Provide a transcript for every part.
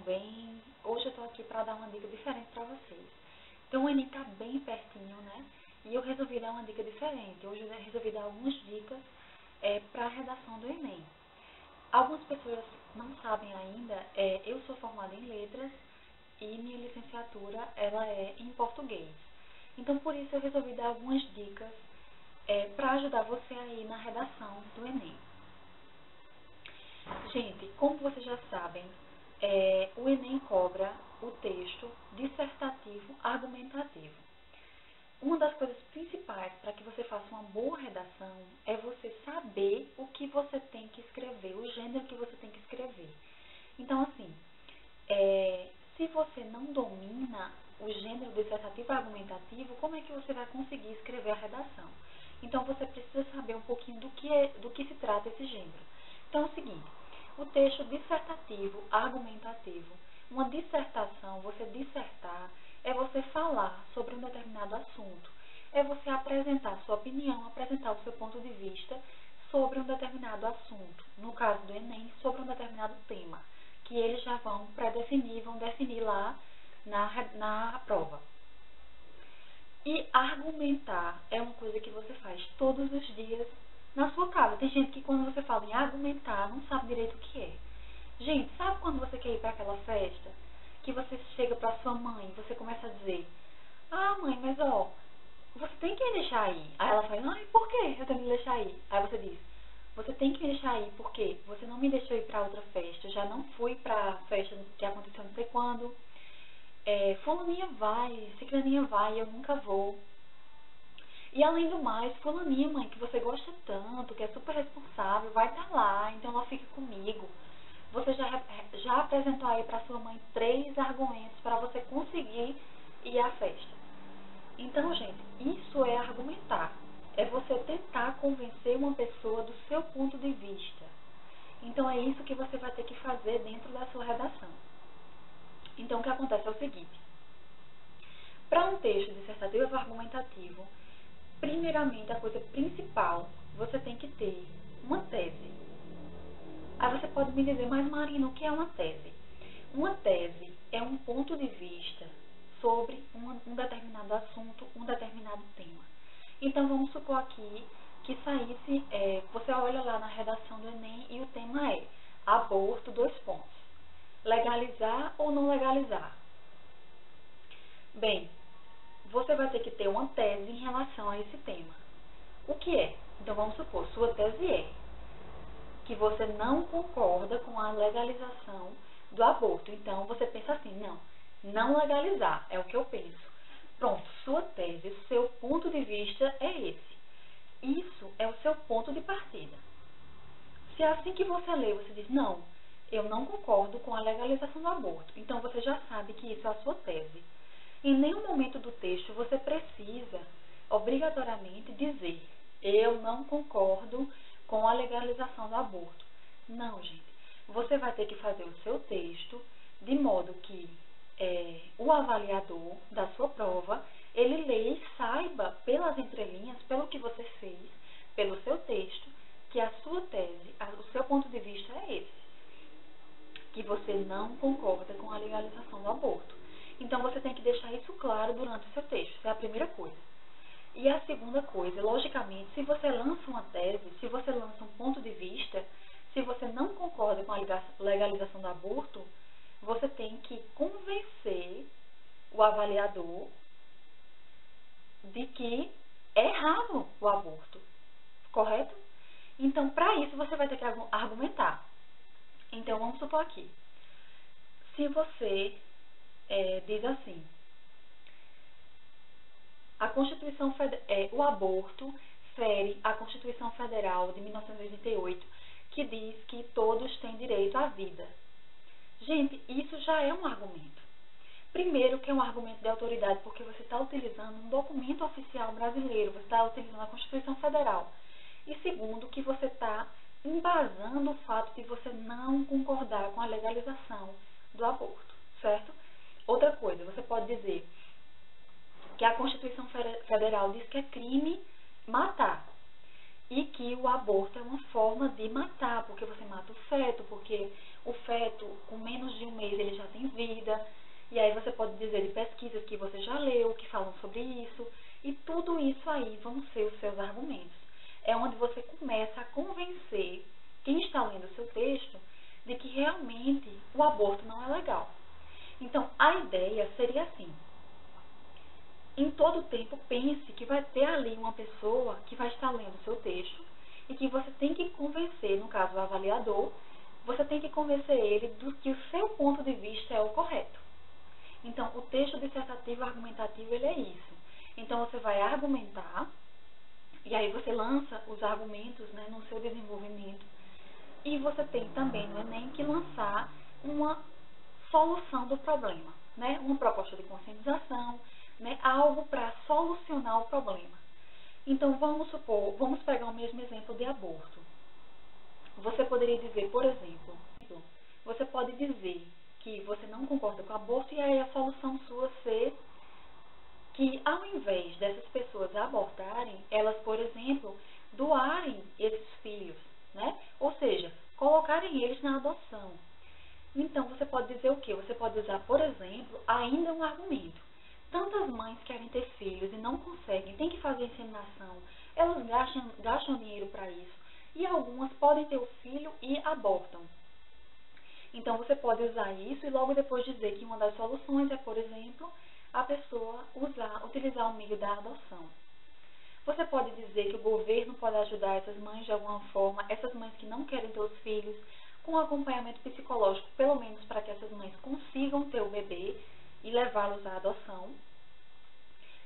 bem? Hoje eu tô aqui para dar uma dica diferente para vocês. Então o Enem tá bem pertinho, né? E eu resolvi dar uma dica diferente. Hoje eu resolvi dar algumas dicas para a redação do Enem. Algumas pessoas não sabem ainda, eu sou formada em letras e minha licenciatura ela é em português. Então por isso eu resolvi dar algumas dicas para ajudar você aí na redação do Enem. Gente, como vocês já sabem, o Enem cobra o texto dissertativo argumentativo. Uma das coisas principais para que você faça uma boa redação é você saber o que você tem que escrever, o gênero que você tem que escrever. Então, assim, se você não domina o gênero dissertativo argumentativo, como é que você vai conseguir escrever a redação? Então, você precisa saber um pouquinho do que se trata esse gênero. Então, é o seguinte, o texto dissertativo argumentativo, uma dissertação, você dissertar, é você falar sobre um determinado assunto, é você apresentar a sua opinião, apresentar o seu ponto de vista sobre um determinado assunto, no caso do Enem, sobre um determinado tema, que eles já vão pré-definir, vão definir lá na prova. E argumentar é uma coisa que você faz todos os dias na sua casa. Tem gente que quando você fala em argumentar, não sabe direito o que é. Gente, sabe quando você quer ir para aquela festa, que você chega para sua mãe, você começa a dizer, ah mãe, mas ó, você tem que me deixar ir. Aí ela fala, ai, por que eu tenho que me deixar ir? Aí você diz, você tem que me deixar ir porque você não me deixou ir para outra festa, eu já não fui para a festa que aconteceu não sei quando, fulaninha vai, ciclaninha vai, eu nunca vou. E além do mais, fulaninha, mãe, que você gosta tanto, que é super responsável, vai estar lá, então ela fica comigo. Você já apresentou aí para sua mãe 3 argumentos para você conseguir ir à festa. Então, gente, isso é argumentar. É você tentar convencer uma pessoa do seu ponto de vista. Então, é isso que você vai ter que fazer dentro da sua redação. Então, o que acontece é o seguinte. Para um texto dissertativo ou argumentativo, primeiramente, a coisa principal, você tem que ter uma tese. Aí você pode me dizer, mas Marina, o que é uma tese? Uma tese é um ponto de vista sobre um determinado assunto, um determinado tema. Então, vamos supor aqui que saísse, você olha lá na redação do Enem e o tema é aborto, 2 pontos. Legalizar ou não legalizar? Bem, você vai ter que ter uma tese em relação a esse tema. O que é? Então, vamos supor, sua tese é que você não concorda com a legalização do aborto. Então, você pensa assim, não legalizar, é o que eu penso. Pronto, sua tese, seu ponto de vista é esse. Isso é o seu ponto de partida. Se é assim que você lê, você diz, não, eu não concordo com a legalização do aborto. Então, você já sabe que isso é a sua tese. Em nenhum momento do texto você precisa, obrigatoriamente, dizer eu não concordo com a legalização do aborto. Não, gente. Você vai ter que fazer o seu texto de modo que o avaliador da sua prova, ele leia e saiba pelas entrelinhas, pelo que você fez, pelo seu texto, que a sua tese, o seu ponto de vista é esse. Que você não concorda com a legalização do aborto. Então, você tem que deixar isso claro durante o seu texto. Essa é a primeira coisa. E a segunda coisa, logicamente, se você lança uma tese, se você lança um ponto de vista, se você não concorda com a legalização do aborto, você tem que convencer o avaliador de que é errado o aborto. Correto? Então, para isso, você vai ter que argumentar. Então, vamos supor aqui. Se você diz assim, o aborto fere a Constituição Federal de 1988, que diz que todos têm direito à vida. Gente, isso já é um argumento. Primeiro, que é um argumento de autoridade, porque você está utilizando um documento oficial brasileiro, você está utilizando a Constituição Federal. E segundo, que você está embasando o fato de você não concordar com a legalização do aborto, certo? Outra coisa, você pode dizer que a Constituição Federal diz que é crime matar e que o aborto é uma forma de matar, porque você mata o feto, porque o feto, com menos de um mês, ele já tem vida. E aí você pode dizer de pesquisas que você já leu, que falam sobre isso. E tudo isso aí vão ser os seus argumentos. É onde você começa a convencer quem está lendo o seu texto de que realmente o aborto não é legal. Então, a ideia seria assim: em todo tempo, pense que vai ter ali uma pessoa que vai estar lendo o seu texto e que você tem que convencer, no caso o avaliador, você tem que convencer ele do que o seu ponto de vista é o correto. Então, o texto dissertativo argumentativo, ele é isso. Então, você vai argumentar, e aí você lança os argumentos, né, no seu desenvolvimento. E você tem também no Enem que lançar uma solução do problema, né, uma proposta de conscientização, né, algo para solucionar o problema. Então, vamos supor, vamos pegar o mesmo exemplo de aborto. Você poderia dizer, por exemplo, você pode dizer que você não concorda com o aborto e aí a solução sua ser que, ao invés dessas pessoas abortarem, elas, por exemplo, doarem esses filhos, né? Ou seja, colocarem eles na adoção. Então, você pode dizer o quê? Você pode usar, por exemplo, ainda um argumento. Tantas mães querem ter filhos e não conseguem, tem que fazer inseminação, elas gastam dinheiro para isso. E algumas podem ter o filho e abortam. Então, você pode usar isso e logo depois dizer que uma das soluções é, por exemplo, a pessoa utilizar o meio da adoção. Você pode dizer que o governo pode ajudar essas mães de alguma forma, essas mães que não querem ter os filhos, com acompanhamento psicológico, pelo menos para que essas mães consigam ter o bebê e levá-los à adoção,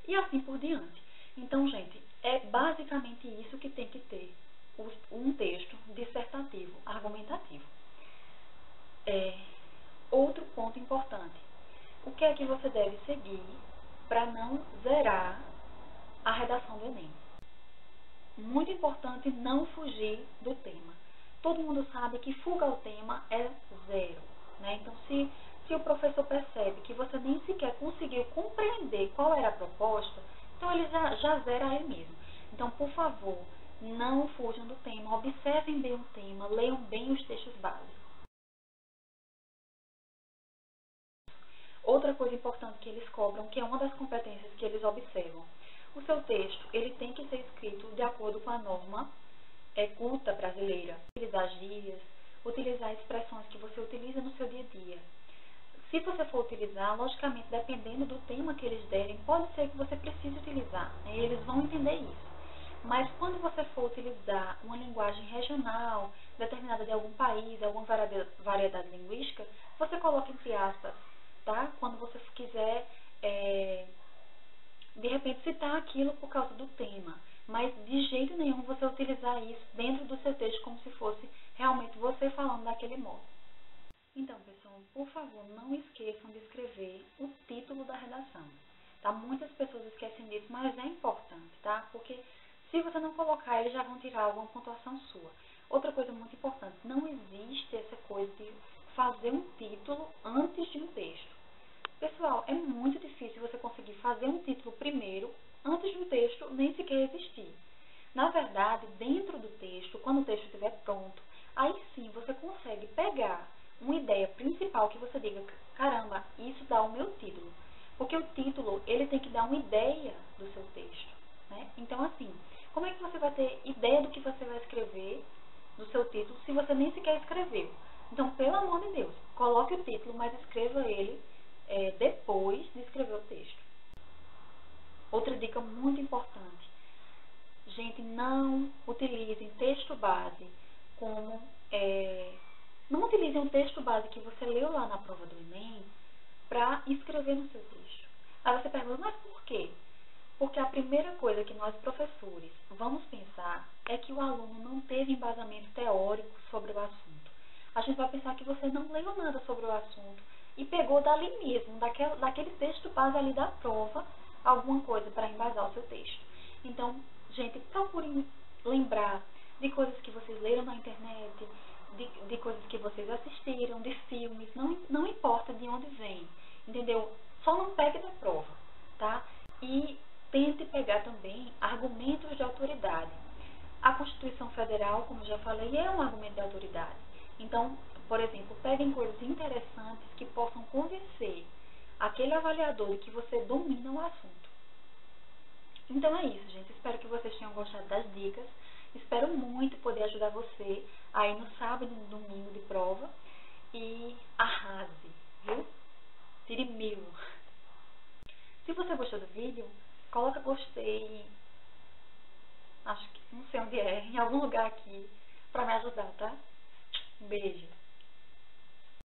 e assim por diante. Então, gente, é basicamente isso que tem que ter um texto dissertativo, argumentativo. Outro ponto importante: o que é que você deve seguir para não zerar a redação do Enem? Muito importante não fugir do tema. Todo mundo sabe que fuga ao tema é zero, né? Então, se o professor percebe que você nem sequer conseguiu compreender qual era a proposta, então ele já zera aí mesmo. Então, por favor, não fujam do tema, observem bem o tema, leiam bem os textos básicos. Outra coisa importante que eles cobram, que é uma das competências que eles observam: o seu texto ele tem que ser escrito de acordo com a norma culta brasileira. Utilizar gírias, utilizar expressões que você utiliza no seu dia a dia. Se você for utilizar, logicamente, dependendo do tema que eles derem, pode ser que você precise utilizar, né? Eles vão entender isso. Mas quando você for utilizar uma linguagem regional, determinada de algum país, alguma variedade linguística, você coloca entre aspas, tá? Quando você quiser, de repente, citar aquilo por causa do tema. Mas de jeito nenhum você utilizar isso dentro do seu texto como se fosse realmente você falando daquele modo. Então, pessoal, por favor, não esqueçam de escrever o título da redação. Tá? Muitas pessoas esquecem disso, mas é importante, tá? Porque se você não colocar, eles já vão tirar alguma pontuação sua. Outra coisa muito importante: não existe essa coisa de fazer um título antes de um texto. Pessoal, é muito difícil você conseguir fazer um título primeiro, antes de um texto nem sequer existir. Na verdade, dentro do texto, quando o texto estiver pronto, aí sim você consegue pegar uma ideia principal que você diga: caramba, isso dá o meu título. Porque o título, ele tem que dar uma ideia do seu texto, né? Então, assim, como é que você vai ter ideia do que você vai escrever no seu título se você nem sequer escreveu? Então, pelo amor de Deus, coloque o título, mas escreva ele depois de escrever o texto. Outra dica muito importante: gente, não utilizem texto base como... não utilizem um texto base que você leu lá na prova do Enem para escrever no seu texto. Aí você pergunta: mas por quê? Porque a primeira coisa que nós, professores, vamos pensar é que o aluno não teve embasamento teórico sobre o assunto. A gente vai pensar que você não leu nada sobre o assunto e pegou dali mesmo, daquele texto base ali da prova, alguma coisa para embasar o seu texto. Então, gente, procurem lembrar de coisas que vocês leram na internet, de coisas que vocês assistiram, de filmes, não importa de onde vem, entendeu? Só não pegue da prova, tá? E tente pegar também argumentos de autoridade. A Constituição Federal, como eu já falei, é um argumento de autoridade. Então, Por exemplo, peguem coisas interessantes que possam convencer aquele avaliador de que você domina o assunto. Então é isso, gente. Espero que vocês tenham gostado das dicas. Espero muito poder ajudar você aí no sábado e no domingo de prova. E arrase, viu? Tire 1000. Se você gostou do vídeo, coloca gostei. Acho que não sei onde é, em algum lugar aqui, pra me ajudar, tá? Um beijo.